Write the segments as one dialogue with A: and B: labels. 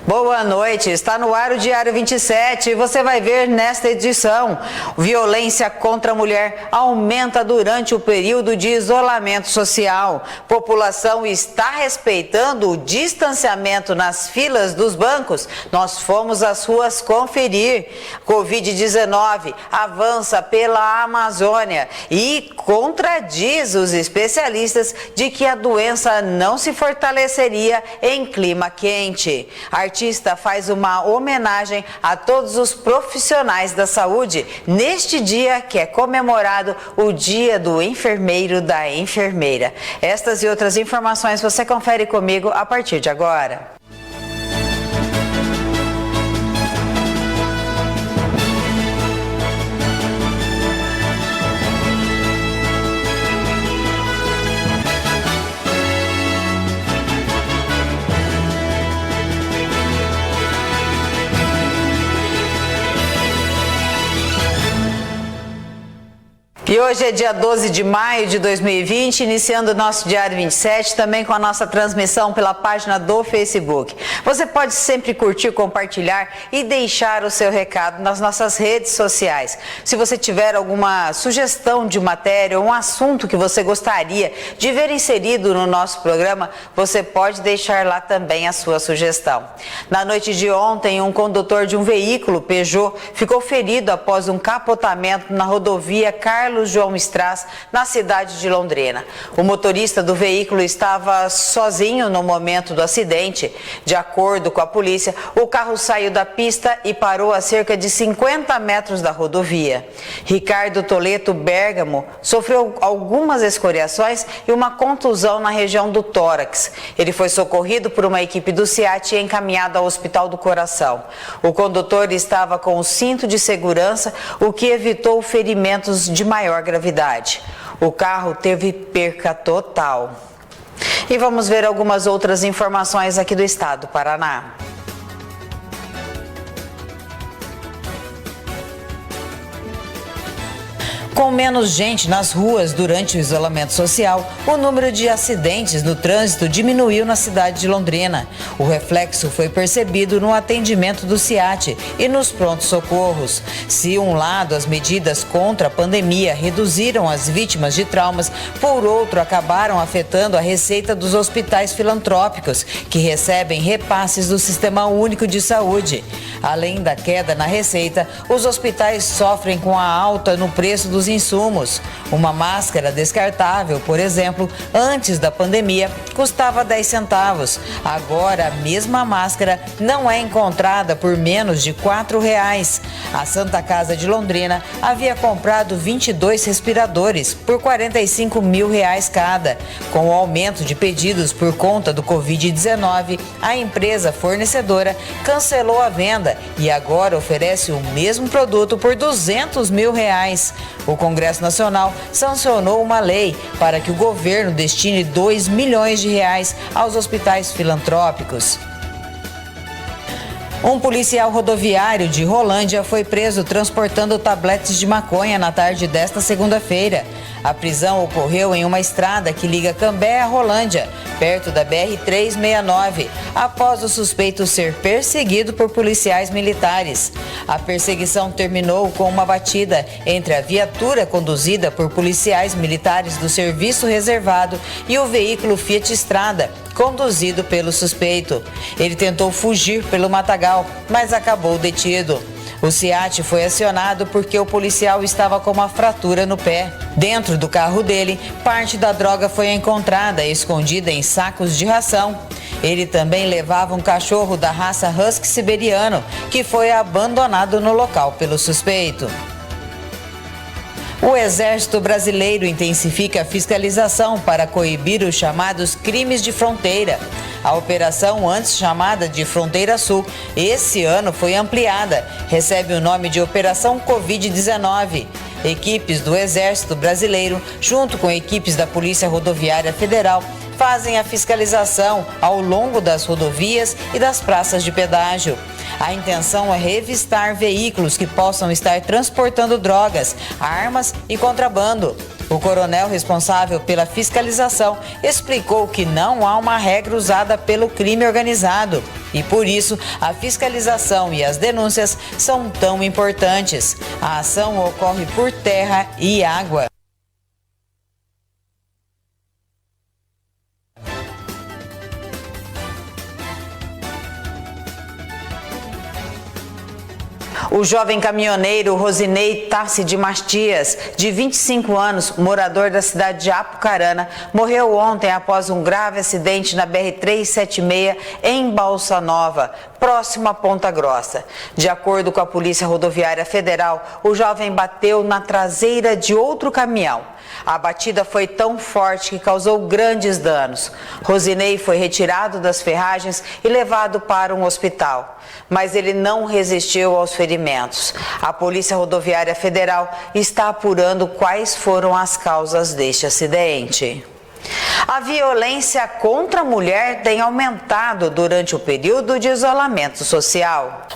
A: Boa noite, está no ar o Diário 27 e você vai ver nesta edição: violência contra a mulher aumenta durante o período de isolamento social. População está respeitando o distanciamento nas filas dos bancos. Nós fomos às ruas conferir. Covid-19 avança pela Amazônia e contradiz os especialistas de que a doença não se fortaleceria em clima quente. Artista faz uma homenagem a todos os profissionais da saúde neste dia que é comemorado o Dia do Enfermeiro da Enfermeira. Estas e outras informações você confere comigo a partir de agora. E hoje é dia 12 de maio de 2020, iniciando o nosso Diário 27, também com a nossa transmissão pela página do Facebook. Você pode sempre curtir, compartilhar e deixar o seu recado nas nossas redes sociais. Se você tiver alguma sugestão de matéria ou um assunto que você gostaria de ver inserido no nosso programa, você pode deixar lá também a sua sugestão. Na noite de ontem, um condutor de um veículo Peugeot ficou ferido após um capotamento na rodovia Carlos João Stras, na cidade de Londrina. O motorista do veículo estava sozinho no momento do acidente. De acordo com a polícia, o carro saiu da pista e parou a cerca de 50 metros da rodovia. Ricardo Toleto Bergamo sofreu algumas escoriações e uma contusão na região do tórax. Ele foi socorrido por uma equipe do SEAT e encaminhado ao Hospital do Coração. O condutor estava com o cinto de segurança, o que evitou ferimentos de maior gravidade. O carro teve perca total. E vamos ver algumas outras informações aqui do estado do Paraná. Com menos gente nas ruas durante o isolamento social, o número de acidentes no trânsito diminuiu na cidade de Londrina. O reflexo foi percebido no atendimento do SEAT e nos prontos-socorros. Se, um lado, as medidas contra a pandemia reduziram as vítimas de traumas, por outro, acabaram afetando a receita dos hospitais filantrópicos, que recebem repasses do Sistema Único de Saúde. Além da queda na receita, os hospitais sofrem com a alta no preço dos insumos. Uma máscara descartável, por exemplo, antes da pandemia, custava 10 centavos. Agora, a mesma máscara não é encontrada por menos de R$4. A Santa Casa de Londrina havia comprado 22 respiradores por R$45 mil cada. Com o aumento de pedidos por conta do Covid-19, a empresa fornecedora cancelou a venda e agora oferece o mesmo produto por R$200 mil. O Congresso Nacional sancionou uma lei para que o governo destine R$2 milhões aos hospitais filantrópicos. Um policial rodoviário de Rolândia foi preso transportando tabletes de maconha na tarde desta segunda-feira. A prisão ocorreu em uma estrada que liga Cambé a Rolândia, perto da BR-369, após o suspeito ser perseguido por policiais militares. A perseguição terminou com uma batida entre a viatura conduzida por policiais militares do Serviço Reservado e o veículo Fiat Strada, conduzido pelo suspeito. Ele tentou fugir pelo matagal, mas acabou detido. O SEAT foi acionado porque o policial estava com uma fratura no pé. Dentro do carro dele, parte da droga foi encontrada escondida em sacos de ração. Ele também levava um cachorro da raça Husky siberiano, que foi abandonado no local pelo suspeito. O Exército Brasileiro intensifica a fiscalização para coibir os chamados crimes de fronteira. A operação, antes chamada de Fronteira Sul, esse ano foi ampliada. Recebe o nome de Operação Covid-19. Equipes do Exército Brasileiro, junto com equipes da Polícia Rodoviária Federal, fazem a fiscalização ao longo das rodovias e das praças de pedágio. A intenção é revistar veículos que possam estar transportando drogas, armas e contrabando. O coronel responsável pela fiscalização explicou que não há uma regra usada pelo crime organizado e, por isso, a fiscalização e as denúncias são tão importantes. A ação ocorre por terra e água. O jovem caminhoneiro Rosinei Tassi de Mastias, de 25 anos, morador da cidade de Apucarana, morreu ontem após um grave acidente na BR-376 em Balsa Nova, próximo a Ponta Grossa. De acordo com a Polícia Rodoviária Federal, o jovem bateu na traseira de outro caminhão. A batida foi tão forte que causou grandes danos. Rosinei foi retirado das ferragens e levado para um hospital, mas ele não resistiu aos ferimentos. A Polícia Rodoviária Federal está apurando quais foram as causas deste acidente. A violência contra a mulher tem aumentado durante o período de isolamento social.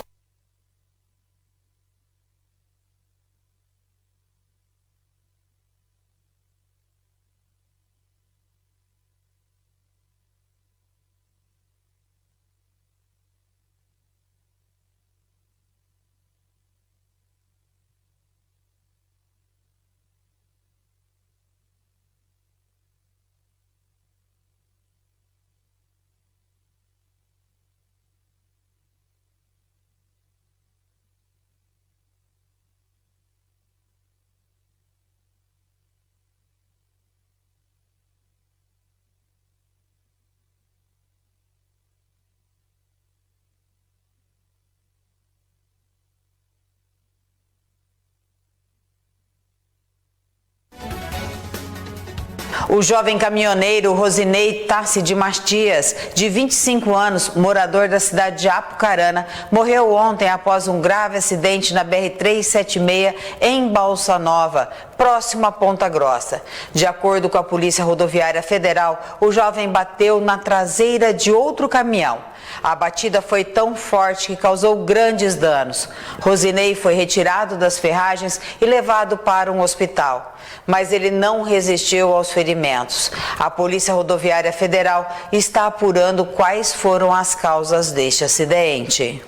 A: O jovem caminhoneiro Rosinei Tassi de Mastias, de 25 anos, morador da cidade de Apucarana, morreu ontem após um grave acidente na BR-376 em Balsa Nova, próximo a Ponta Grossa. De acordo com a Polícia Rodoviária Federal, o jovem bateu na traseira de outro caminhão. A batida foi tão forte que causou grandes danos. Rosinei foi retirado das ferragens e levado para um hospital, mas ele não resistiu aos ferimentos. A Polícia Rodoviária Federal está apurando quais foram as causas deste acidente.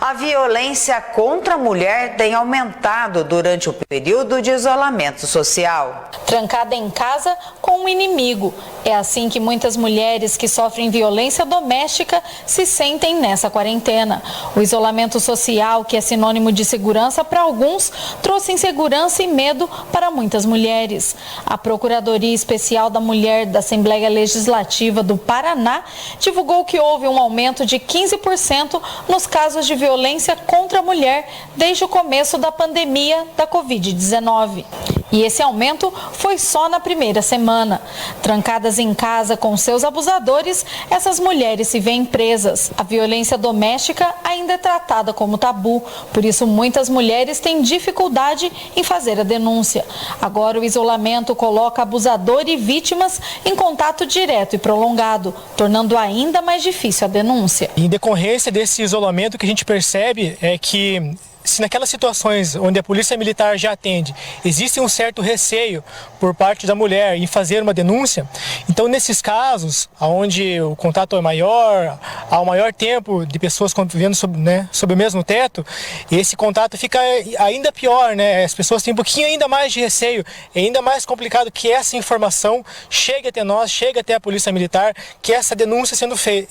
A: A violência contra a mulher tem aumentado durante o período de isolamento social.
B: Trancada em casa com um inimigo. É assim que muitas mulheres que sofrem violência doméstica se sentem nessa quarentena. O isolamento social, que é sinônimo de segurança para alguns, trouxe insegurança e medo para muitas mulheres. A Procuradoria Especial da Mulher da Assembleia Legislativa do Paraná divulgou que houve um aumento de 15% nos casos de violência contra a mulher desde o começo da pandemia da Covid-19. E esse aumento foi só na primeira semana. Trancadas em casa com seus abusadores, essas mulheres se veem presas. A violência doméstica ainda é tratada como tabu, por isso muitas mulheres têm dificuldade em fazer a denúncia. Agora o isolamento coloca abusador e vítimas em contato direto e prolongado, tornando ainda mais difícil a denúncia.
C: Em decorrência desse isolamento, o que a gente percebe é que se naquelas situações onde a polícia militar já atende, existe um certo receio por parte da mulher em fazer uma denúncia, então nesses casos, onde o contato é maior, há um maior tempo de pessoas convivendo sob o mesmo teto, esse contato fica ainda pior, né? As pessoas têm um pouquinho ainda mais de receio, é ainda mais complicado que essa informação chegue até nós, chegue até a polícia militar, que essa denúncia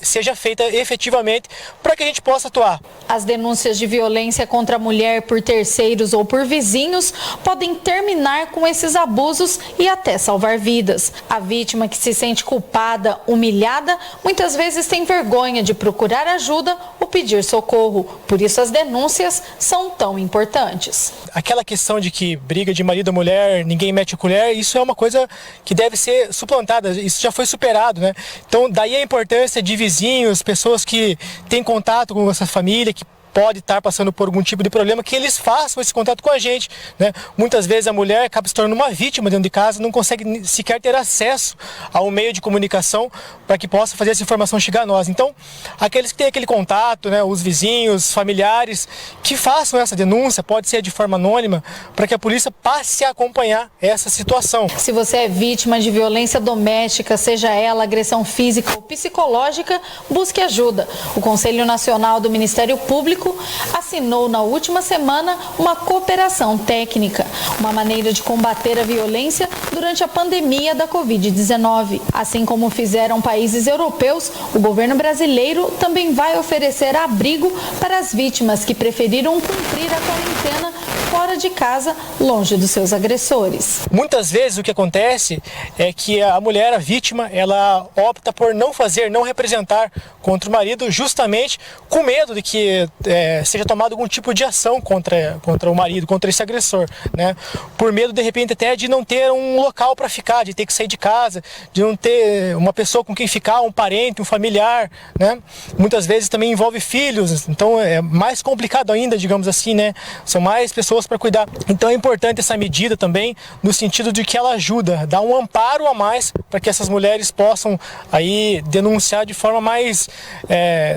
C: seja feita efetivamente para que a gente possa atuar.
B: As denúncias de violência contra a mulher por terceiros ou por vizinhos podem terminar com esses abusos e até salvar vidas. A vítima que se sente culpada, humilhada, muitas vezes tem vergonha de procurar ajuda ou pedir socorro. Por isso as denúncias são tão importantes.
C: Aquela questão de que briga de marido e mulher, ninguém mete a colher, isso é uma coisa que deve ser suplantada, isso já foi superado, né? Então daí a importância de vizinhos, pessoas que têm contato com essa família, que pode estar passando por algum tipo de problema, que eles façam esse contato com a gente, né? Muitas vezes a mulher acaba se tornando uma vítima dentro de casa, não consegue sequer ter acesso ao meio de comunicação para que possa fazer essa informação chegar a nós. Então, aqueles que têm aquele contato, né, os vizinhos, familiares, que façam essa denúncia, pode ser de forma anônima, para que a polícia passe a acompanhar essa situação.
B: Se você é vítima de violência doméstica, seja ela agressão física ou psicológica, busque ajuda. O Conselho Nacional do Ministério Público assinou na última semana uma cooperação técnica, uma maneira de combater a violência durante a pandemia da Covid-19. Assim como fizeram países europeus, o governo brasileiro também vai oferecer abrigo para as vítimas que preferiram cumprir a quarentena fora de casa, longe dos seus agressores.
C: Muitas vezes o que acontece é que a mulher, a vítima, ela opta por não fazer, não representar contra o marido, justamente com medo de que seja tomado algum tipo de ação contra o marido, contra esse agressor, né? Por medo, de repente, até de não ter um local para ficar, de ter que sair de casa, de não ter uma pessoa com quem ficar, um parente, um familiar, né? Muitas vezes também envolve filhos, então é mais complicado ainda, digamos assim, né? São mais pessoas para cuidar. Então é importante essa medida também, no sentido de que ela ajuda, dá um amparo a mais para que essas mulheres possam aí denunciar de forma mais,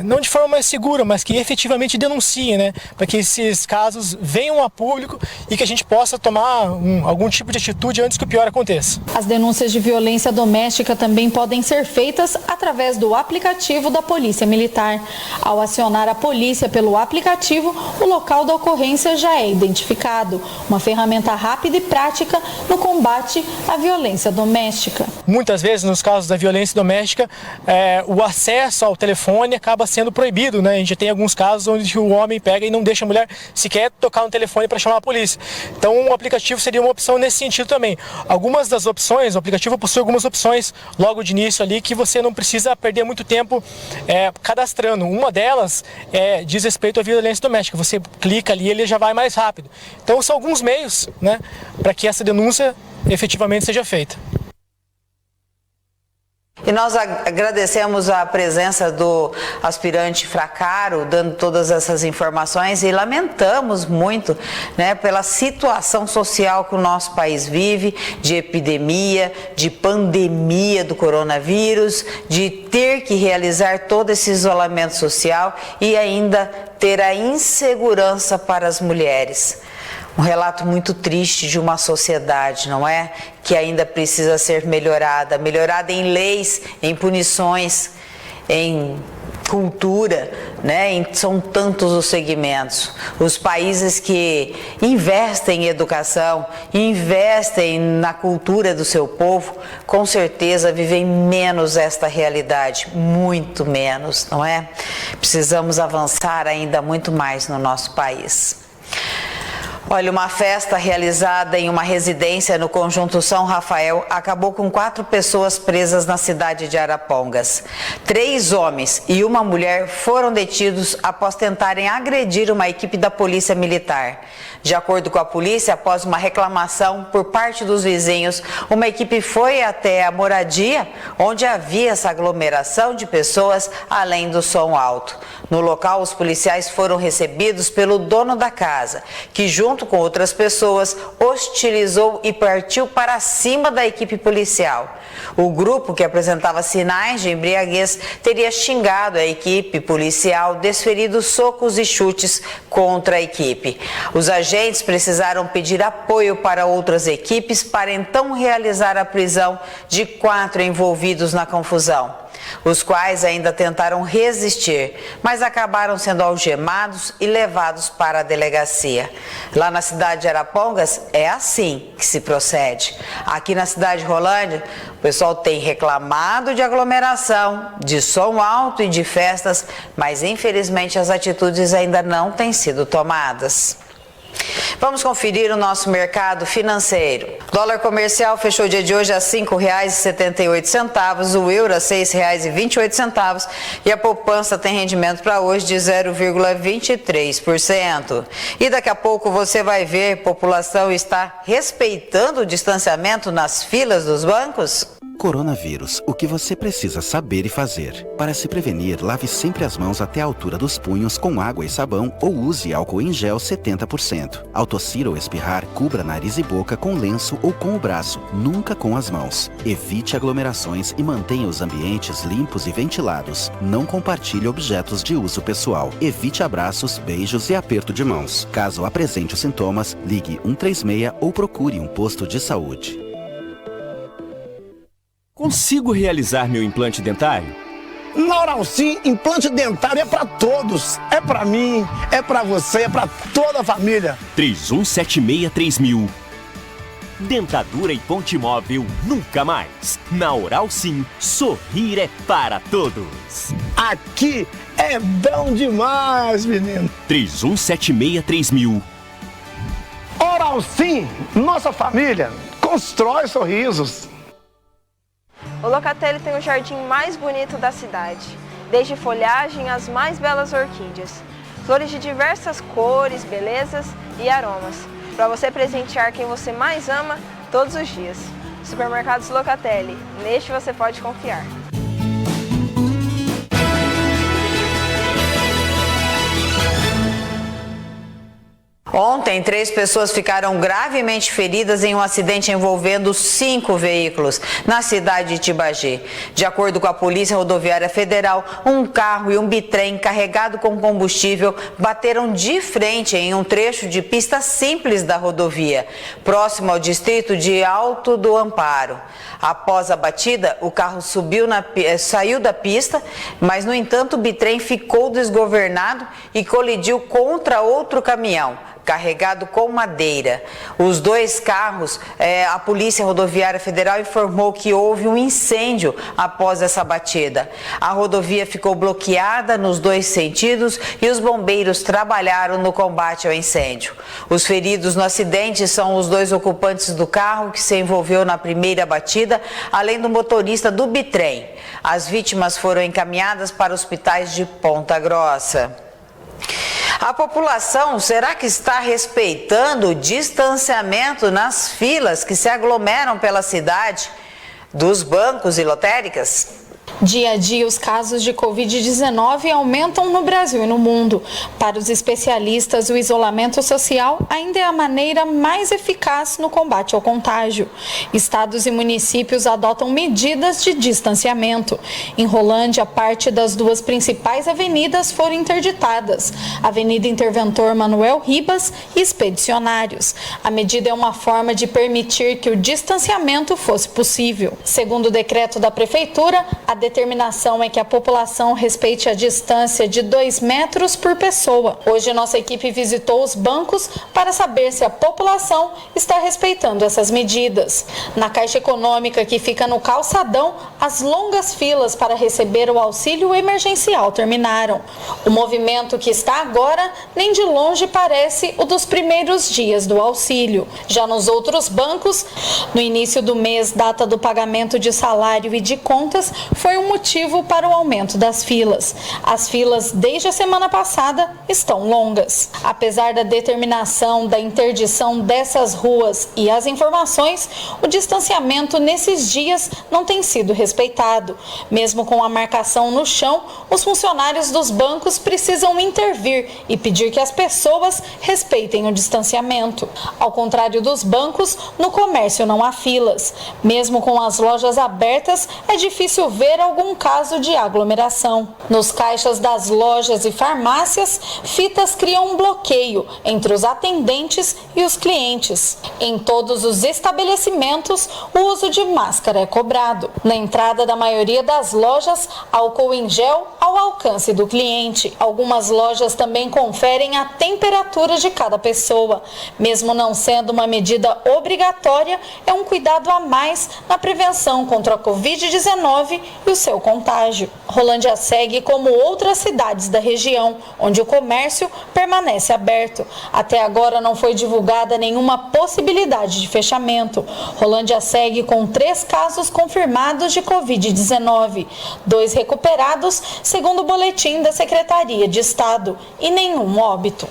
C: não de forma mais segura, mas que efetivamente denunciem, né? Para que esses casos venham a público e que a gente possa tomar algum tipo de atitude antes que o pior aconteça.
B: As denúncias de violência doméstica também podem ser feitas através do aplicativo da Polícia Militar. Ao acionar a polícia pelo aplicativo, o local da ocorrência já é identificado. Uma ferramenta rápida e prática no combate à violência doméstica.
C: Muitas vezes, nos casos da violência doméstica, o acesso ao telefone acaba sendo proibido, né? A gente tem alguns casos onde o homem pega e não deixa a mulher sequer tocar no telefone para chamar a polícia. Então, o aplicativo seria uma opção nesse sentido também. Algumas das opções, o aplicativo possui algumas opções logo de início ali que você não precisa perder muito tempo cadastrando. Uma delas diz respeito à violência doméstica. Você clica ali e ele já vai mais rápido. Então, são alguns meios, né, para que essa denúncia efetivamente seja feita.
A: E nós agradecemos a presença do aspirante Fracaro, dando todas essas informações, e lamentamos muito, né, pela situação social que o nosso país vive, de epidemia, de pandemia do coronavírus, de ter que realizar todo esse isolamento social e ainda ter a insegurança para as mulheres. Um relato muito triste de uma sociedade, não é? Que ainda precisa ser melhorada em leis, em punições, em cultura, né? São tantos os segmentos. Os países que investem em educação, investem na cultura do seu povo, com certeza vivem menos esta realidade, muito menos, não é? Precisamos avançar ainda muito mais no nosso país. Olha, uma festa realizada em uma residência no Conjunto São Rafael acabou com 4 pessoas presas na cidade de Arapongas. 3 homens e uma mulher foram detidos após tentarem agredir uma equipe da Polícia Militar. De acordo com a polícia, após uma reclamação por parte dos vizinhos, uma equipe foi até a moradia, onde havia essa aglomeração de pessoas, além do som alto. No local, os policiais foram recebidos pelo dono da casa, que junto com outras pessoas hostilizou e partiu para cima da equipe policial. O grupo, que apresentava sinais de embriaguez, teria xingado a equipe policial, desferido socos e chutes contra a equipe. Os agentes precisaram pedir apoio para outras equipes para então realizar a prisão de 4 envolvidos na confusão, os quais ainda tentaram resistir, mas acabaram sendo algemados e levados para a delegacia. Lá na cidade de Arapongas é assim que se procede. Aqui na cidade de Rolândia, o pessoal tem reclamado de aglomeração, de som alto e de festas, mas infelizmente as atitudes ainda não têm sido tomadas. Vamos conferir o nosso mercado financeiro. O dólar comercial fechou o dia de hoje a R$ 5,78, o euro a R$ 6,28 e a poupança tem rendimento para hoje de 0,23%. E daqui a pouco você vai ver, a população está respeitando o distanciamento nas filas dos bancos?
D: Coronavírus, o que você precisa saber e fazer. Para se prevenir, lave sempre as mãos até a altura dos punhos com água e sabão ou use álcool em gel 70%. Ao tossir ou espirrar, cubra nariz e boca com lenço ou com o braço, nunca com as mãos. Evite aglomerações e mantenha os ambientes limpos e ventilados. Não compartilhe objetos de uso pessoal. Evite abraços, beijos e aperto de mãos. Caso apresente os sintomas, ligue 136 ou procure um posto de saúde.
E: Consigo realizar meu implante dentário?
F: Na Oral Sim, implante dentário é para todos. É para mim, é para você, é para toda a família.
E: 31763000. Dentadura e ponte móvel nunca mais. Na Oral Sim, sorrir é para todos.
F: Aqui é bom demais, menino.
E: 31763000.
F: Oral Sim, nossa família constrói sorrisos.
G: O Locatelli tem o jardim mais bonito da cidade, desde folhagem às mais belas orquídeas. Flores de diversas cores, belezas e aromas, para você presentear quem você mais ama todos os dias. Supermercados Locatelli, neste você pode confiar.
A: Ontem, 3 pessoas ficaram gravemente feridas em um acidente envolvendo 5 veículos na cidade de Tibagi. De acordo com a Polícia Rodoviária Federal, um carro e um bitrem carregado com combustível bateram de frente em um trecho de pista simples da rodovia, próximo ao distrito de Alto do Amparo. Após a batida, o carro saiu da pista, mas, no entanto, o bitrem ficou desgovernado e colidiu contra outro caminhão carregado com madeira. Os 2 carros, a Polícia Rodoviária Federal informou que houve um incêndio após essa batida. A rodovia ficou bloqueada nos 2 sentidos e os bombeiros trabalharam no combate ao incêndio. Os feridos no acidente são os 2 ocupantes do carro que se envolveu na primeira batida, além do motorista do bitrem. As vítimas foram encaminhadas para hospitais de Ponta Grossa. A população, será que está respeitando o distanciamento nas filas que se aglomeram pela cidade dos bancos e lotéricas?
B: Dia a dia, os casos de Covid-19 aumentam no Brasil e no mundo. Para os especialistas, o isolamento social ainda é a maneira mais eficaz no combate ao contágio. Estados e municípios adotam medidas de distanciamento. Em Rolândia, parte das 2 principais avenidas foram interditadas: Avenida Interventor Manuel Ribas e Expedicionários. A medida é uma forma de permitir que o distanciamento fosse possível. Segundo o decreto da Prefeitura, a determinação é que a população respeite a distância de 2 metros por pessoa. Hoje, nossa equipe visitou os bancos para saber se a população está respeitando essas medidas. Na Caixa Econômica, que fica no Calçadão, as longas filas para receber o auxílio emergencial terminaram. O movimento que está agora nem de longe parece o dos primeiros dias do auxílio. Já nos outros bancos, no início do mês, data do pagamento de salário e de contas, foi um motivo para o aumento das filas. As filas, desde a semana passada, estão longas. Apesar da determinação da interdição dessas ruas e as informações, o distanciamento nesses dias não tem sido respeitado. Mesmo com a marcação no chão, os funcionários dos bancos precisam intervir e pedir que as pessoas respeitem o distanciamento. Ao contrário dos bancos, no comércio não há filas. Mesmo com as lojas abertas, é difícil ver algum caso de aglomeração. Nos caixas das lojas e farmácias, fitas criam um bloqueio entre os atendentes e os clientes. Em todos os estabelecimentos, o uso de máscara é cobrado. Na entrada da maioria das lojas, álcool em gel ao alcance do cliente. Algumas lojas também conferem a temperatura de cada pessoa. Mesmo não sendo uma medida obrigatória, é um cuidado a mais na prevenção contra a Covid-19 e o seu contágio. Rolândia segue como outras cidades da região, onde o comércio permanece aberto. Até agora não foi divulgada nenhuma possibilidade de fechamento. Rolândia segue com 3 casos confirmados de Covid-19, 2 recuperados, segundo o boletim da Secretaria de Estado, e nenhum óbito.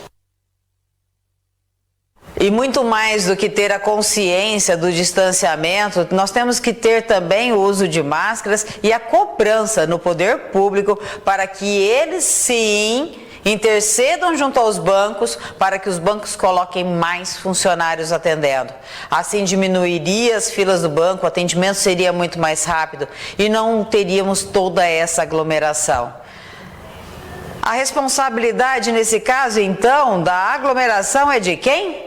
A: E muito mais do que ter a consciência do distanciamento, nós temos que ter também o uso de máscaras e a cobrança no poder público para que eles sim intercedam junto aos bancos para que os bancos coloquem mais funcionários atendendo. Assim diminuiria as filas do banco, o atendimento seria muito mais rápido e não teríamos toda essa aglomeração. A responsabilidade nesse caso, então, da aglomeração é de quem?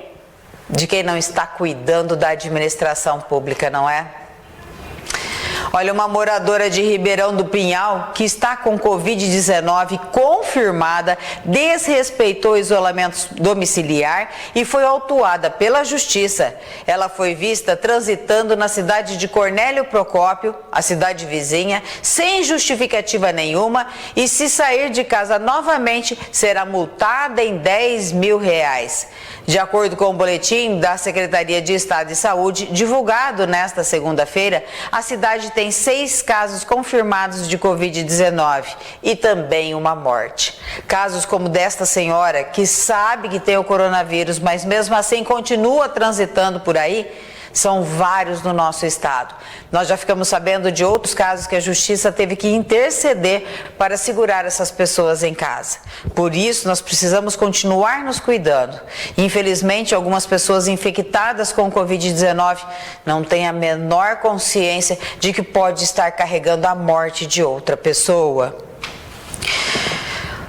A: De quem não está cuidando da administração pública, não é? Olha, uma moradora de Ribeirão do Pinhal, que está com Covid-19 confirmada, desrespeitou o isolamento domiciliar e foi autuada pela Justiça. Ela foi vista transitando na cidade de Cornélio Procópio, a cidade vizinha, sem justificativa nenhuma e, se sair de casa novamente, será multada em R$10 mil. De acordo com o boletim da Secretaria de Estado de Saúde, divulgado nesta segunda-feira, a cidade tem 6 casos confirmados de Covid-19 e também uma morte. Casos como desta senhora, que sabe que tem o coronavírus, mas mesmo assim continua transitando por aí, são vários no nosso estado. Nós já ficamos sabendo de outros casos que a Justiça teve que interceder para segurar essas pessoas em casa. Por isso, nós precisamos continuar nos cuidando. Infelizmente, algumas pessoas infectadas com Covid-19 não têm a menor consciência de que pode estar carregando a morte de outra pessoa.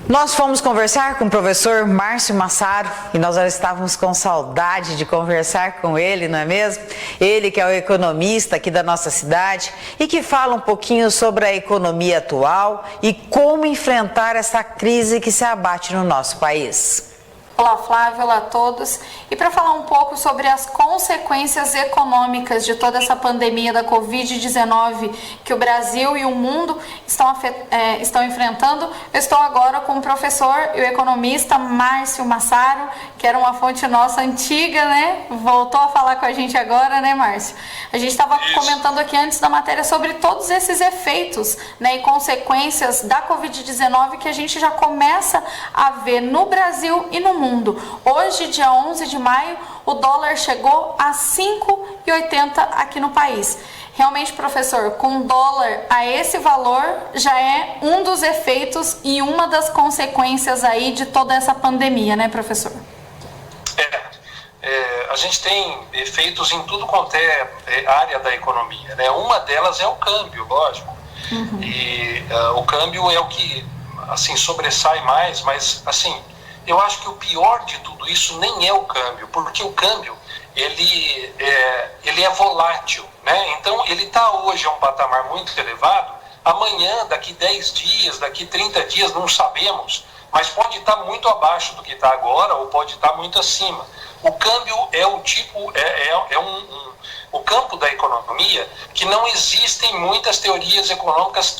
A: Nós fomos conversar com o professor Márcio Massaro e nós já estávamos com saudade de conversar com ele, não é mesmo? Ele que é o economista aqui da nossa cidade e que fala um pouquinho sobre a economia atual e como enfrentar essa crise que se abate no nosso país.
B: Olá, Flávio, olá a todos. E para falar um pouco sobre as consequências econômicas de toda essa pandemia da Covid-19 que o Brasil e o mundo estão enfrentando, eu estou agora com o professor e o economista Márcio Massaro, que era uma fonte nossa antiga, né? Voltou a falar com a gente agora, né, Márcio? A gente estava comentando aqui antes da matéria sobre todos esses efeitos, né, e consequências da Covid-19 que a gente já começa a ver no Brasil e no mundo. Hoje, dia 11 de maio, o dólar chegou a R$ 5,80 aqui no país. Realmente, professor, com dólar a esse valor já é um dos efeitos e uma das consequências aí de toda essa pandemia, né, professor?
H: A gente tem efeitos em tudo quanto é área da economia, né? Uma delas é o câmbio, lógico. Uhum. E o câmbio é o que, assim, sobressai mais, mas, assim, eu acho que o pior de tudo isso nem é o câmbio, porque o câmbio, ele é volátil, né? Então, ele está hoje a um patamar muito elevado, amanhã, daqui 10 dias, daqui 30 dias, não sabemos, mas pode estar muito abaixo do que está agora ou pode estar muito acima. O câmbio é o tipo, o campo da economia que não existem muitas teorias econômicas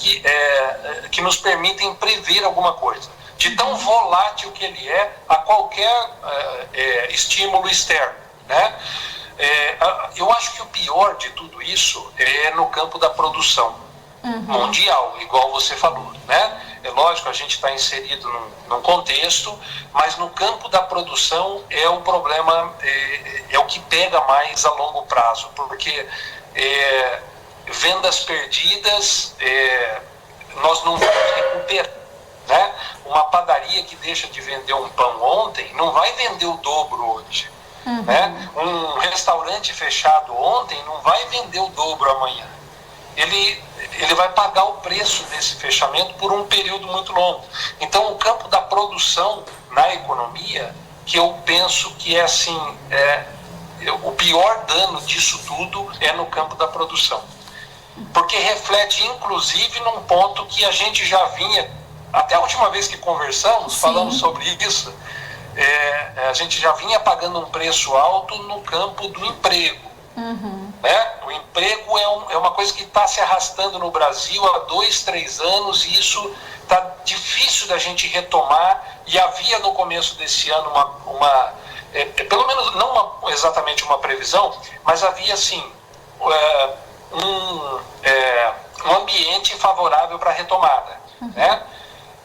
H: que nos permitem prever alguma coisa, de tão volátil que ele é a qualquer estímulo externo, né? Eu acho que o pior de tudo isso é no campo da produção mundial, igual você falou, né? É lógico, a gente está inserido num contexto, mas no campo da produção é o problema, é o que pega mais a longo prazo, porque vendas perdidas nós não vamos recuperar, né? Uma padaria que deixa de vender um pão ontem não vai vender o dobro hoje, né? Um restaurante fechado ontem não vai vender o dobro amanhã. Ele vai pagar o preço desse fechamento por um período muito longo. Então, o campo da produção na economia, que eu penso que é assim, o pior dano disso tudo é no campo da produção. Porque reflete, inclusive, num ponto que a gente já vinha, até a última vez que conversamos, falamos sobre isso, a gente já vinha pagando um preço alto no campo do emprego. O emprego é uma coisa que está se arrastando no Brasil há 2, 3 anos e isso está difícil da gente retomar. E havia no começo desse ano pelo menos não exatamente uma previsão, mas havia assim um ambiente favorável para a retomada, né?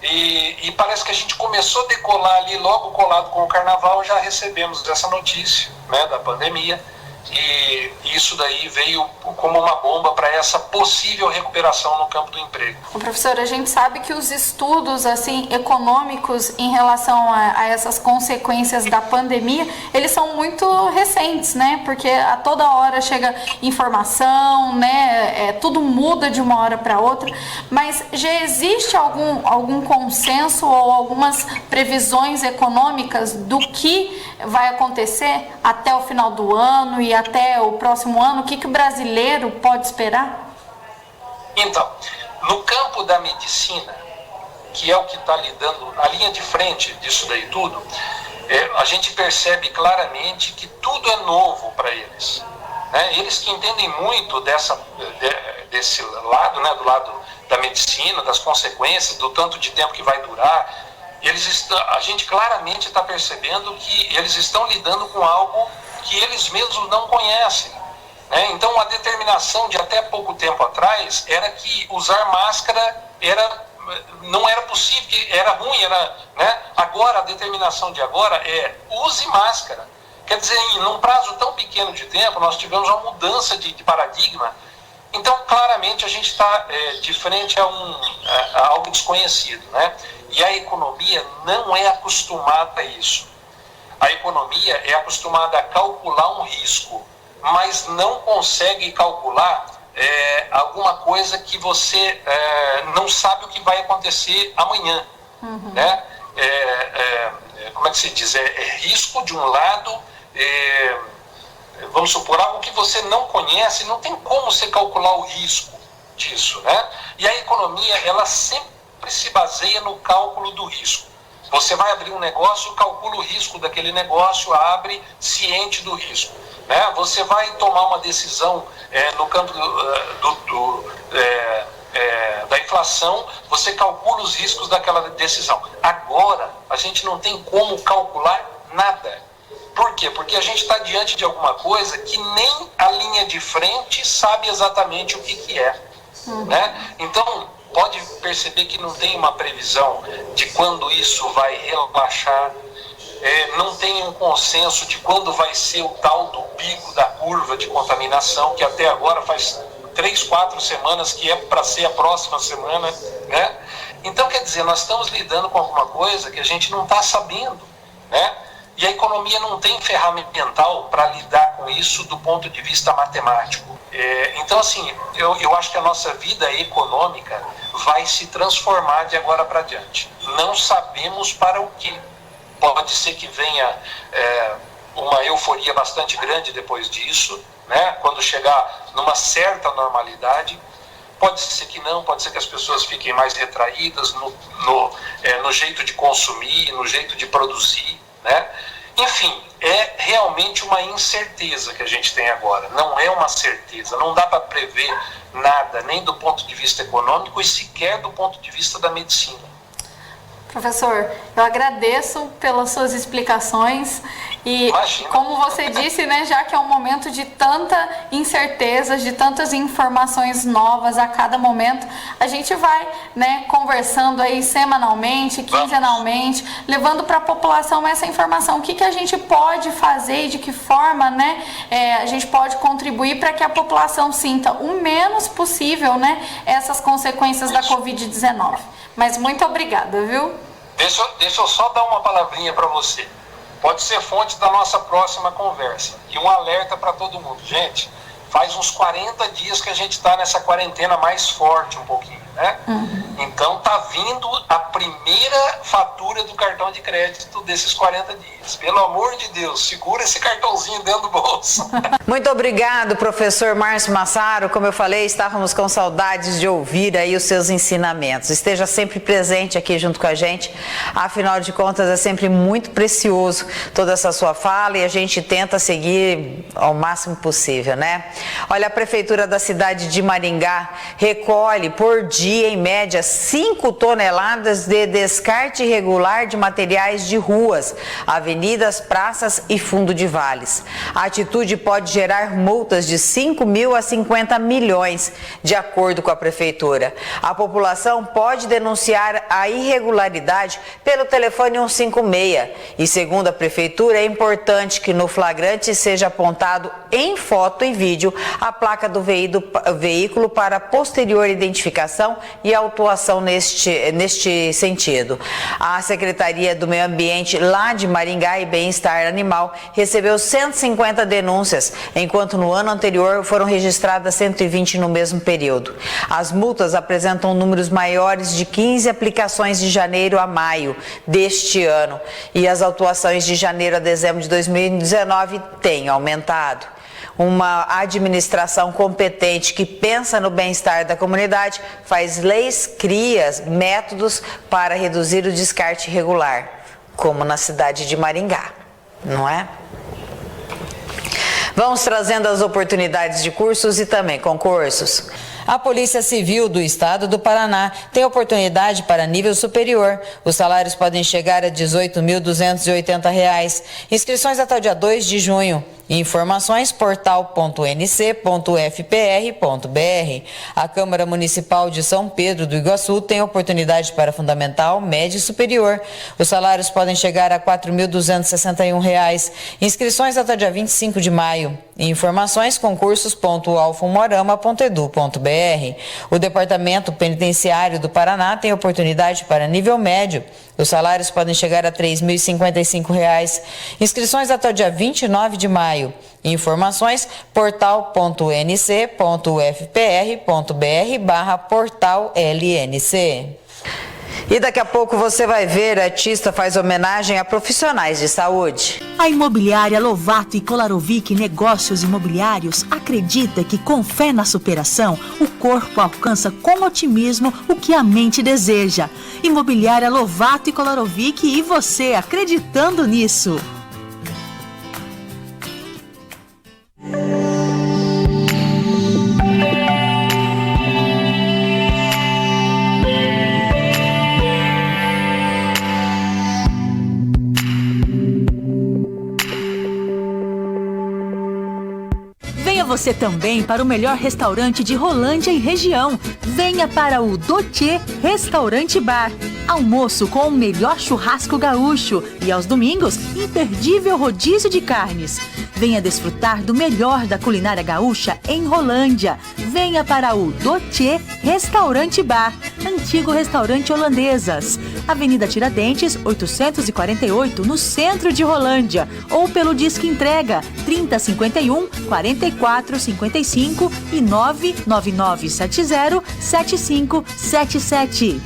H: E parece que a gente começou a decolar ali, logo colado com o carnaval, já recebemos essa notícia, né, da pandemia. E isso daí veio como uma bomba para essa possível recuperação no campo do emprego.
B: Professor, a gente sabe que os estudos assim, econômicos em relação a essas consequências da pandemia, eles são muito recentes, né? Porque a toda hora chega informação, né? Tudo muda de uma hora para outra. Mas já existe algum consenso ou algumas previsões econômicas do que vai acontecer até o final do ano e até o próximo ano? O que o brasileiro pode esperar?
H: Então, no campo da medicina, que é o que está lidando, a linha de frente disso daí tudo, a gente percebe claramente que tudo é novo para eles. Né? Eles que entendem muito desse lado, né, do lado da medicina, das consequências, do tanto de tempo que vai durar, a gente claramente está percebendo que eles estão lidando com algo que eles mesmos não conhecem. Né? Então, a determinação de até pouco tempo atrás era que usar máscara não era possível, era ruim, né? Agora, a determinação de agora é use máscara. Quer dizer, num prazo tão pequeno de tempo, nós tivemos uma mudança de paradigma. Então, claramente, a gente está de frente a algo desconhecido, né? E a economia não é acostumada a isso. A economia é acostumada a calcular um risco, mas não consegue calcular alguma coisa que você não sabe o que vai acontecer amanhã. Uhum. Né? Como é que se diz? É risco de um lado, vamos supor, algo que você não conhece, não tem como você calcular o risco disso. Né? E a economia, ela sempre se baseia no cálculo do risco. Você vai abrir um negócio, calcula o risco daquele negócio, abre ciente do risco. Né? Você vai tomar uma decisão no campo da inflação, você calcula os riscos daquela decisão. Agora, a gente não tem como calcular nada. Por quê? Porque a gente está diante de alguma coisa que nem a linha de frente sabe exatamente o que é. Uhum. Né? Então, pode perceber que não tem uma previsão de quando isso vai relaxar, não tem um consenso de quando vai ser o tal do pico da curva de contaminação, que até agora faz 3, 4 semanas que é para ser a próxima semana. Né? Então, quer dizer, nós estamos lidando com alguma coisa que a gente não está sabendo. Né? E a economia não tem ferramental para lidar com isso do ponto de vista matemático. Então, assim, eu acho que a nossa vida econômica vai se transformar de agora para diante. Não sabemos para o quê. Pode ser que venha uma euforia bastante grande depois disso, né? Quando chegar numa certa normalidade. Pode ser que não, pode ser que as pessoas fiquem mais retraídas no jeito de consumir, no jeito de produzir. Né? Enfim, é realmente uma incerteza que a gente tem agora, não é uma certeza, não dá para prever nada, nem do ponto de vista econômico e sequer do ponto de vista da medicina.
B: Professor, eu agradeço pelas suas explicações e, imagina, como você disse, né, já que é um momento de tanta incerteza, de tantas informações novas a cada momento, a gente vai, né, conversando aí semanalmente, quinzenalmente, levando para a população essa informação. O que a gente pode fazer e de que forma, né, a gente pode contribuir para que a população sinta o menos possível, né, essas consequências da Covid-19. Mas muito obrigada, viu?
H: Deixa eu só dar uma palavrinha para você. Pode ser fonte da nossa próxima conversa. E um alerta para todo mundo. Gente, faz uns 40 dias que a gente está nessa quarentena mais forte um pouquinho, né? Uhum. Então tá vindo a primeira fatura do cartão de crédito desses 40 dias. Pelo amor de Deus, segura esse cartãozinho dentro do bolso.
A: Muito obrigado, professor Márcio Massaro. Como eu falei, estávamos com saudades de ouvir aí os seus ensinamentos. Esteja sempre presente aqui junto com a gente. Afinal de contas, é sempre muito precioso toda essa sua fala e a gente tenta seguir ao máximo possível, né? Olha, a Prefeitura da cidade de Maringá recolhe por dia, em média, 5 toneladas de descarte irregular de materiais de ruas, avenidas, praças e fundo de vales. A atitude pode gerar multas de 5 mil a 50 milhões, de acordo com a Prefeitura. A população pode denunciar a irregularidade pelo telefone 156 e, segundo a Prefeitura, é importante que no flagrante seja apontado em foto e vídeo a placa do veículo para posterior identificação e autuação neste sentido. A Secretaria do Meio Ambiente lá de Maringá e Bem-Estar Animal recebeu 150 denúncias, enquanto no ano anterior foram registradas 120 no mesmo período. As multas apresentam números maiores de 15 aplicações de janeiro a maio deste ano e as autuações de janeiro a dezembro de 2019 têm aumentado. Uma administração competente que pensa no bem-estar da comunidade faz leis, cria métodos para reduzir o descarte irregular, como na cidade de Maringá, não é? Vamos trazendo as oportunidades de cursos e também concursos. A Polícia Civil do Estado do Paraná tem oportunidade para nível superior. Os salários podem chegar a R$ 18.280. Inscrições até o dia 2 de junho. Informações portal.nc.fpr.br. A Câmara Municipal de São Pedro do Iguaçu tem oportunidade para fundamental, médio e superior. Os salários podem chegar a R$ 4.261. Inscrições até o dia 25 de maio. Informações concursos.alfamorama.edu.br. O Departamento Penitenciário do Paraná tem oportunidade para nível médio. Os salários podem chegar a R$ 3.055. Inscrições até o dia 29 de maio. Informações portal.ncc.fpr.br/portal-LNC. E daqui a pouco você vai ver, a artista faz homenagem a profissionais de saúde.
I: A imobiliária Lovato e Kolarovic Negócios Imobiliários acredita que com fé na superação, o corpo alcança com otimismo o que a mente deseja. Imobiliária Lovato e Kolarovic e você acreditando nisso. Você também para o melhor restaurante de Rolândia e região. Venha para o Doce Restaurante Bar. Almoço com o melhor churrasco gaúcho e aos domingos, imperdível rodízio de carnes. Venha desfrutar do melhor da culinária gaúcha em Rolândia. Venha para o Doce Restaurante Bar, antigo restaurante holandesas. Avenida Tiradentes, 848, no centro de Rolândia. Ou pelo Disque Entrega, 3051 4455 e 99970 7577.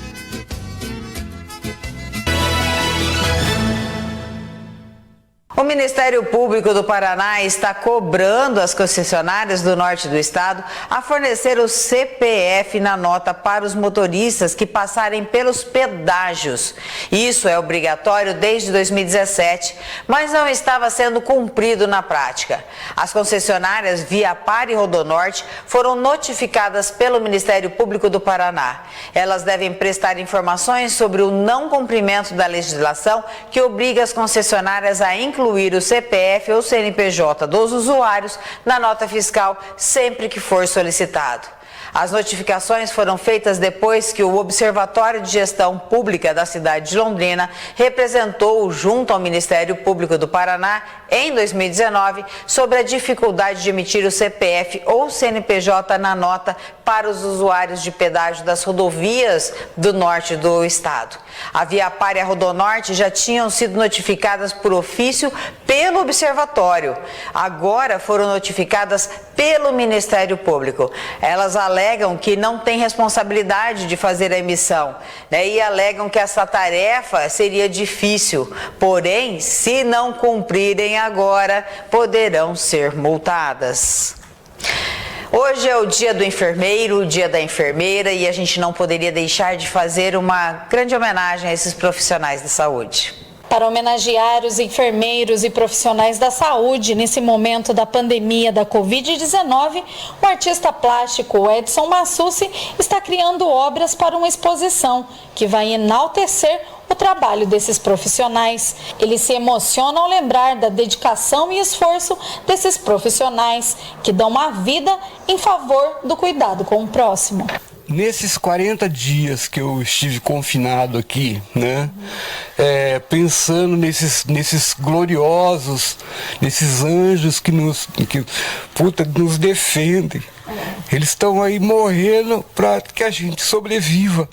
A: O Ministério Público do Paraná está cobrando as concessionárias do norte do estado a fornecer o CPF na nota para os motoristas que passarem pelos pedágios. Isso é obrigatório desde 2017, mas não estava sendo cumprido na prática. As concessionárias Viapar e Rodonorte foram notificadas pelo Ministério Público do Paraná. Elas devem prestar informações sobre o não cumprimento da legislação que obriga as concessionárias a incluir o CPF ou CNPJ dos usuários na nota fiscal sempre que for solicitado. As notificações foram feitas depois que o Observatório de Gestão Pública da cidade de Londrina representou junto ao Ministério Público do Paraná, em 2019, sobre a dificuldade de emitir o CPF ou CNPJ na nota para os usuários de pedágio das rodovias do norte do estado. A Viapar e a Rodonorte já tinham sido notificadas por ofício pelo Observatório. Agora foram notificadas pelo Ministério Público. Elas alegam que não têm responsabilidade de fazer a emissão, e alegam que essa tarefa seria difícil. Porém, se não cumprirem agora, poderão ser multadas. Hoje é o dia do enfermeiro, o dia da enfermeira, e a gente não poderia deixar de fazer uma grande homenagem a esses profissionais de saúde.
B: Para homenagear os enfermeiros e profissionais da saúde nesse momento da pandemia da Covid-19, o artista plástico Edson Massucci está criando obras para uma exposição que vai enaltecer o trabalho desses profissionais. Ele se emociona ao lembrar da dedicação e esforço desses profissionais que dão a vida em favor do cuidado com o próximo.
J: Nesses 40 dias que eu estive confinado aqui, né, pensando nesses gloriosos, nesses anjos que nos defendem, eles estão aí morrendo para que a gente sobreviva.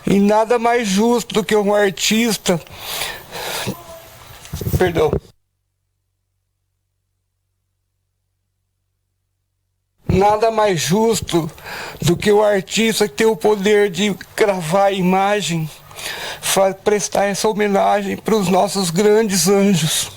J: E nada mais justo do que um artista, nada mais justo do que o artista ter o poder de gravar a imagem, prestar essa homenagem para os nossos grandes anjos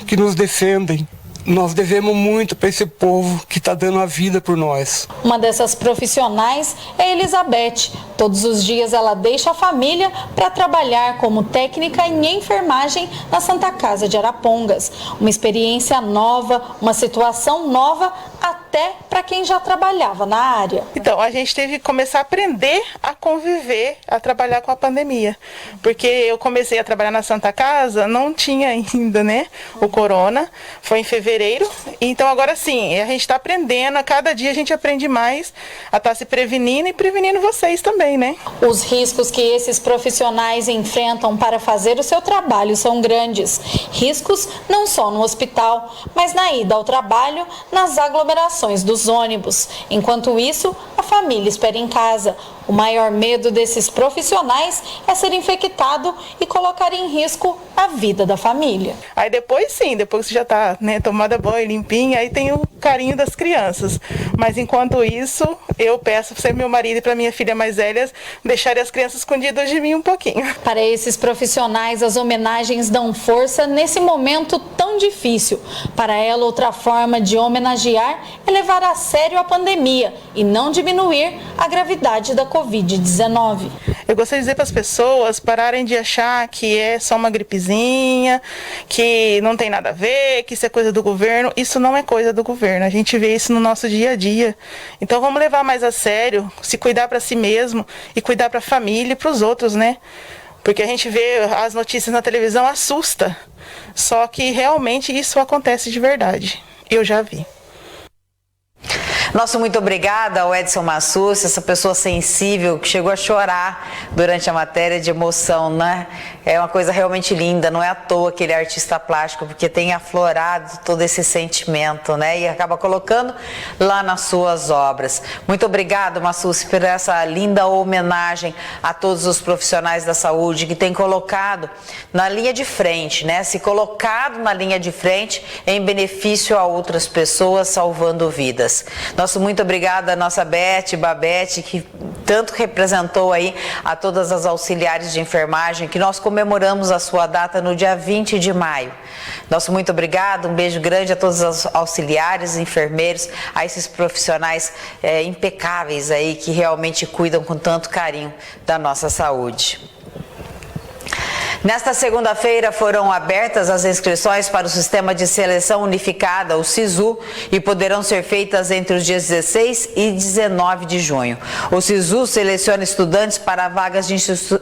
J: que nos defendem. Nós devemos muito para esse povo que está dando a vida por nós.
B: Uma dessas profissionais é Elizabeth. Todos os dias ela deixa a família para trabalhar como técnica em enfermagem na Santa Casa de Arapongas. Uma experiência nova, uma situação nova, até para quem já trabalhava na área.
K: Então, a gente teve que começar a aprender a conviver, a trabalhar com a pandemia. Porque eu comecei a trabalhar na Santa Casa, não tinha ainda, né, o corona, foi em fevereiro. Então agora sim, a gente está aprendendo, a cada dia a gente aprende mais a estar se prevenindo e prevenindo vocês também, né?
B: Os riscos que esses profissionais enfrentam para fazer o seu trabalho são grandes. Riscos não só no hospital, mas na ida ao trabalho, nas aglomerações dos ônibus. Enquanto isso, a família espera em casa. O maior medo desses profissionais é ser infectado e colocar em risco a vida da família.
K: Aí depois sim, depois que você já está, né, tomada banho, limpinha, aí tem o carinho das crianças. Mas enquanto isso, eu peço para meu marido e para minha filha mais velha deixarem as crianças escondidas de mim um pouquinho.
B: Para esses profissionais, as homenagens dão força nesse momento tão difícil. Para ela, outra forma de homenagear é levar a sério a pandemia e não diminuir a gravidade da Covid-19.
K: Eu gostaria de dizer para as pessoas pararem de achar que é só uma gripezinha, que não tem nada a ver, que isso é coisa do governo. Isso não é coisa do governo, a gente vê isso no nosso dia a dia. Então vamos levar mais a sério, se cuidar para si mesmo e cuidar para a família e para os outros, né? Porque a gente vê as notícias na televisão, assusta. Só que realmente isso acontece de verdade. Eu já vi.
A: Nosso muito obrigada ao Edson Massucci, essa pessoa sensível que chegou a chorar durante a matéria, de emoção, né? É uma coisa realmente linda, não é à toa que ele é artista plástico, porque tem aflorado todo esse sentimento, né? E acaba colocando lá nas suas obras. Muito obrigado, Massucci, por essa linda homenagem a todos os profissionais da saúde que têm colocado na linha de frente, né? Se colocado na linha de frente em benefício a outras pessoas, salvando vidas. Nosso muito obrigada à nossa Babete, que tanto representou aí a todas as auxiliares de enfermagem, que nós comemoramos a sua data no dia 20 de maio. Nosso muito obrigado, um beijo grande a todos os auxiliares, enfermeiros, a esses profissionais impecáveis aí, que realmente cuidam com tanto carinho da nossa saúde. Nesta segunda-feira foram abertas as inscrições para o Sistema de Seleção Unificada, o SISU, e poderão ser feitas entre os dias 16 e 19 de junho. O SISU seleciona estudantes para vagas de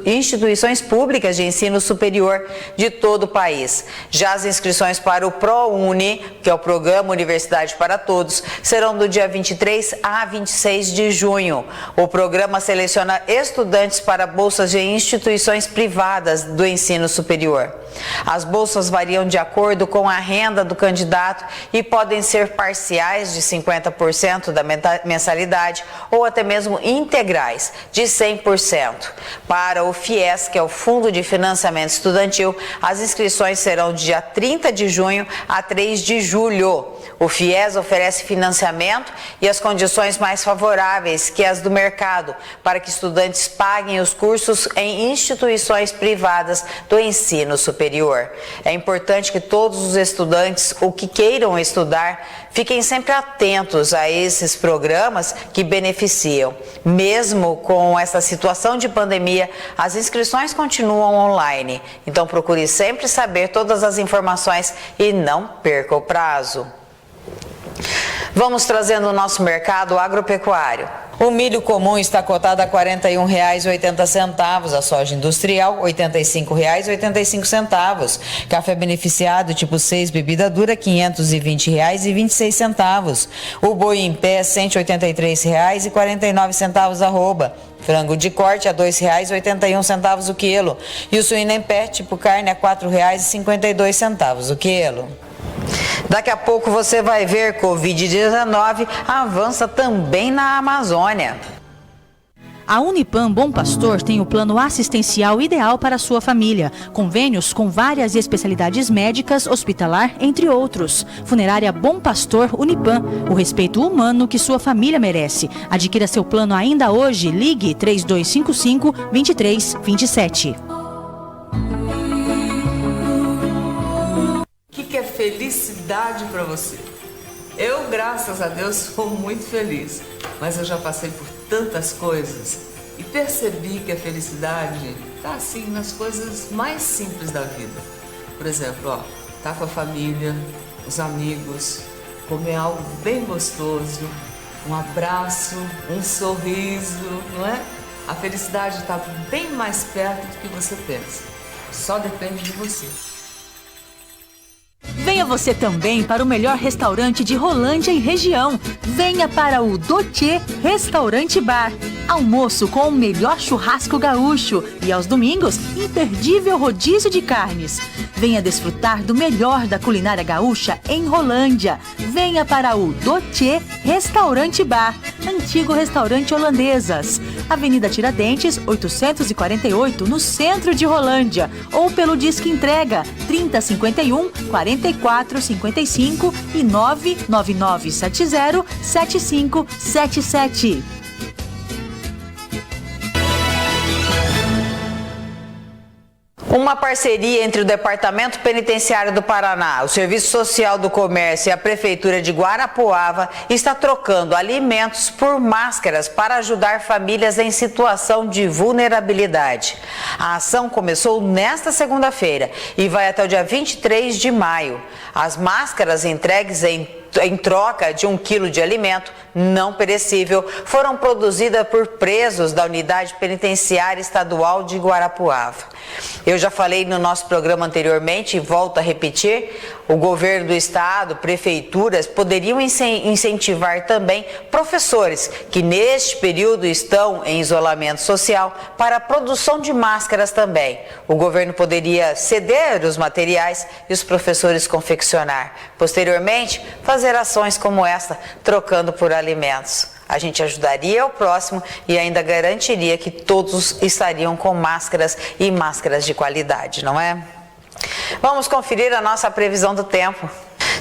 A: instituições públicas de ensino superior de todo o país. Já as inscrições para o ProUni, que é o Programa Universidade para Todos, serão do dia 23 a 26 de junho. O programa seleciona estudantes para bolsas de instituições privadas do ensino superior. As bolsas variam de acordo com a renda do candidato e podem ser parciais de 50% da mensalidade ou até mesmo integrais de 100%. Para o FIES, que é o Fundo de Financiamento Estudantil, as inscrições serão de dia 30 de junho a 3 de julho. O FIES oferece financiamento e as condições mais favoráveis que as do mercado para que estudantes paguem os cursos em instituições privadas do ensino superior. superior. É importante que todos os estudantes, ou que queiram estudar, fiquem sempre atentos a esses programas que beneficiam. Mesmo com essa situação de pandemia, as inscrições continuam online. Então procure sempre saber todas as informações e não perca o prazo. Vamos trazendo o nosso mercado agropecuário. O milho comum está cotado a R$ 41,80, a soja industrial R$ 85,85, café beneficiado tipo 6 bebida dura R$ 520,26, o boi em pé R$ 183,49 arroba, frango de corte a R$ 2,81 o quilo e o suíno em pé tipo carne a R$ 4,52 o quilo. Daqui a pouco você vai ver Covid-19 avança também na Amazônia.
I: A Unipam Bom Pastor tem o plano assistencial ideal para a sua família. Convênios com várias especialidades médicas, hospitalar, entre outros. Funerária Bom Pastor Unipam, o respeito humano que sua família merece. Adquira seu plano ainda hoje. Ligue 3255-2327.
L: O que é felicidade para você? Eu, graças a Deus, sou muito feliz, mas eu já passei por tantas coisas e percebi que a felicidade está assim nas coisas mais simples da vida. Por exemplo, tá com a família, os amigos, comer algo bem gostoso, um abraço, um sorriso, não é? A felicidade está bem mais perto do que você pensa. Só depende de você.
I: Venha você também para o melhor restaurante de Rolândia e região. Venha para o Dotê Restaurante Bar. Almoço com o melhor churrasco gaúcho e aos domingos, imperdível rodízio de carnes. Venha desfrutar do melhor da culinária gaúcha em Rolândia. Venha para o Dotê Restaurante Bar, antigo restaurante Holandesas. Avenida Tiradentes, 848, no centro de Rolândia. Ou pelo Disque Entrega 3051-4455 e 99970-7577.
A: Uma parceria entre o Departamento Penitenciário do Paraná, o Serviço Social do Comércio e a Prefeitura de Guarapuava está trocando alimentos por máscaras para ajudar famílias em situação de vulnerabilidade. A ação começou nesta segunda-feira e vai até o dia 23 de maio. As máscaras entregues em troca de 1 quilo de alimento não perecível foram produzidas por presos da Unidade Penitenciária Estadual de Guarapuava. Eu já falei no nosso programa anteriormente e volto a repetir, o governo do estado, prefeituras poderiam incentivar também professores que neste período estão em isolamento social para a produção de máscaras também. O governo poderia ceder os materiais e os professores confeccionar. Posteriormente, fazer ações como esta, trocando por alimentos. A gente ajudaria o próximo e ainda garantiria que todos estariam com máscaras e máscaras de qualidade, não é? Vamos conferir a nossa previsão do tempo.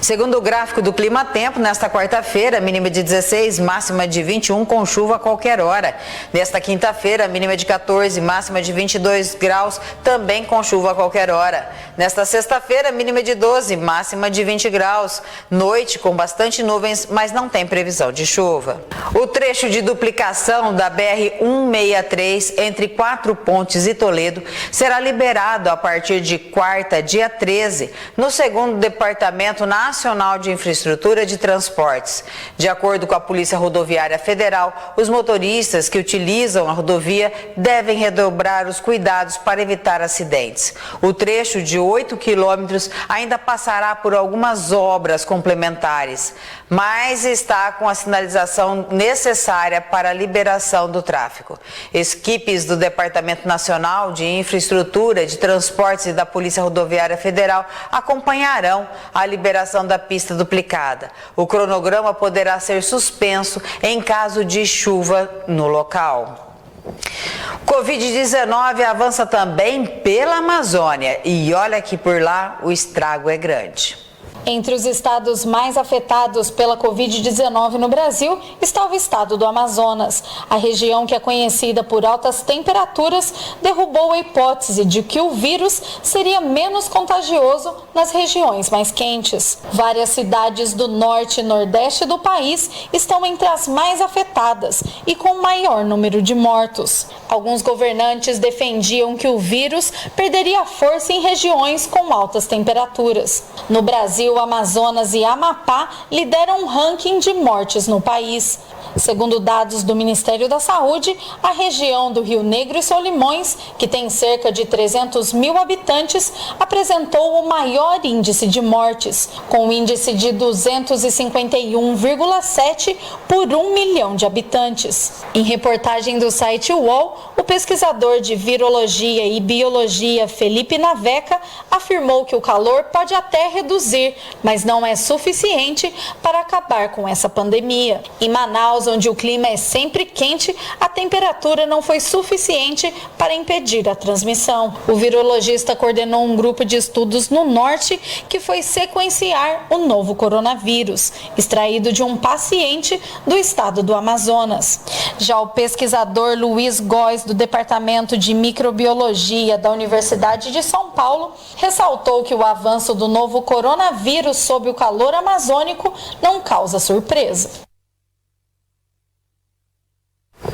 A: Segundo o gráfico do Clima Tempo, nesta quarta-feira, mínima de 16, máxima de 21, com chuva a qualquer hora. Nesta quinta-feira, mínima de 14, máxima de 22 graus, também com chuva a qualquer hora. Nesta sexta-feira, mínima de 12, máxima de 20 graus. Noite com bastante nuvens, mas não tem previsão de chuva. O trecho de duplicação da BR-163 entre Quatro Pontes e Toledo será liberado a partir de quarta, dia 13, no segundo Departamento Nacional de Infraestrutura de Transportes. De acordo com a Polícia Rodoviária Federal, os motoristas que utilizam a rodovia devem redobrar os cuidados para evitar acidentes. O trecho de 8 quilômetros ainda passará por algumas obras complementares, mas está com a sinalização necessária para a liberação do tráfego. Equipes do Departamento Nacional de Infraestrutura de Transportes e da Polícia Rodoviária Federal acompanharão a liberação da pista duplicada. O cronograma poderá ser suspenso em caso de chuva no local. Covid-19 avança também pela Amazônia e olha que por lá o estrago é grande.
B: Entre os estados mais afetados pela Covid-19 no Brasil está o estado do Amazonas. A região, que é conhecida por altas temperaturas, derrubou a hipótese de que o vírus seria menos contagioso nas regiões mais quentes. Várias cidades do norte e nordeste do país estão entre as mais afetadas e com maior número de mortos. Alguns governantes defendiam que o vírus perderia força em regiões com altas temperaturas. No Brasil, Amazonas e Amapá lideram um ranking de mortes no país. Segundo dados do Ministério da Saúde, a região do Rio Negro e Solimões, que tem cerca de 300 mil habitantes, apresentou o maior índice de mortes, com um índice de 251,7 por 1 milhão de habitantes. Em reportagem do site UOL, o pesquisador de virologia e biologia Felipe Naveca afirmou que o calor pode até reduzir, mas não é suficiente para acabar com essa pandemia. Em Manaus, onde o clima é sempre quente, a temperatura não foi suficiente para impedir a transmissão. O virologista coordenou um grupo de estudos no norte que foi sequenciar o novo coronavírus, extraído de um paciente do estado do Amazonas. Já o pesquisador Luiz Góes, do Departamento de Microbiologia da Universidade de São Paulo, ressaltou que o avanço do novo coronavírus sob o calor amazônico não causa surpresa.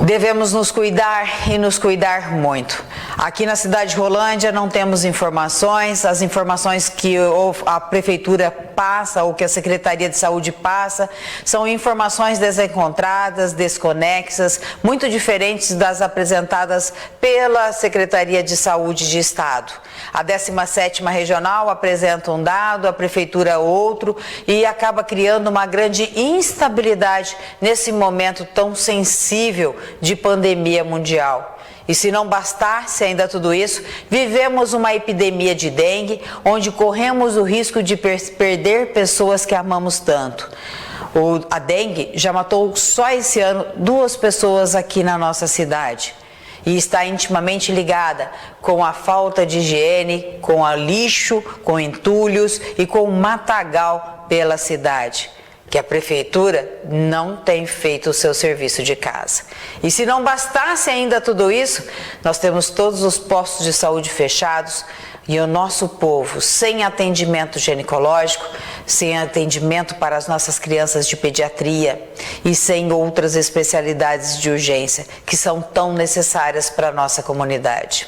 A: Devemos nos cuidar e nos cuidar muito. Aqui na cidade de Rolândia não temos informações, as informações que a prefeitura passa ou que a Secretaria de Saúde passa são informações desencontradas, desconexas, muito diferentes das apresentadas pela Secretaria de Saúde de Estado. A 17ª Regional apresenta um dado, a prefeitura outro, e acaba criando uma grande instabilidade nesse momento tão sensível de pandemia mundial. E se não bastasse ainda tudo isso, vivemos uma epidemia de dengue, onde corremos o risco de perder pessoas que amamos tanto. A dengue já matou só esse ano 2 pessoas aqui na nossa cidade. E está intimamente ligada com a falta de higiene, com o lixo, com entulhos e com o matagal pela cidade, que a prefeitura não tem feito o seu serviço de casa. E se não bastasse ainda tudo isso, nós temos todos os postos de saúde fechados e o nosso povo sem atendimento ginecológico, sem atendimento para as nossas crianças de pediatria e sem outras especialidades de urgência que são tão necessárias para a nossa comunidade.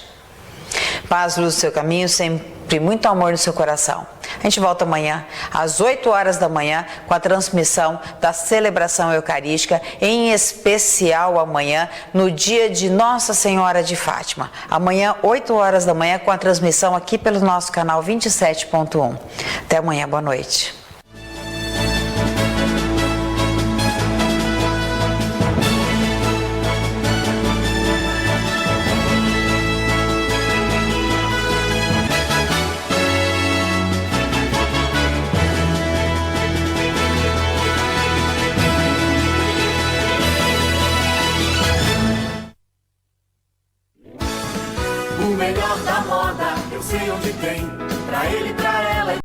A: Paz, luz no seu caminho, sempre muito amor no seu coração. A gente volta amanhã, às 8 horas da manhã, com a transmissão da celebração eucarística, em especial amanhã, no dia de Nossa Senhora de Fátima. Amanhã, 8 horas da manhã, com a transmissão aqui pelo nosso canal 27.1. Até amanhã, boa noite.
M: O melhor da moda, eu sei onde tem. Pra ele, pra ela.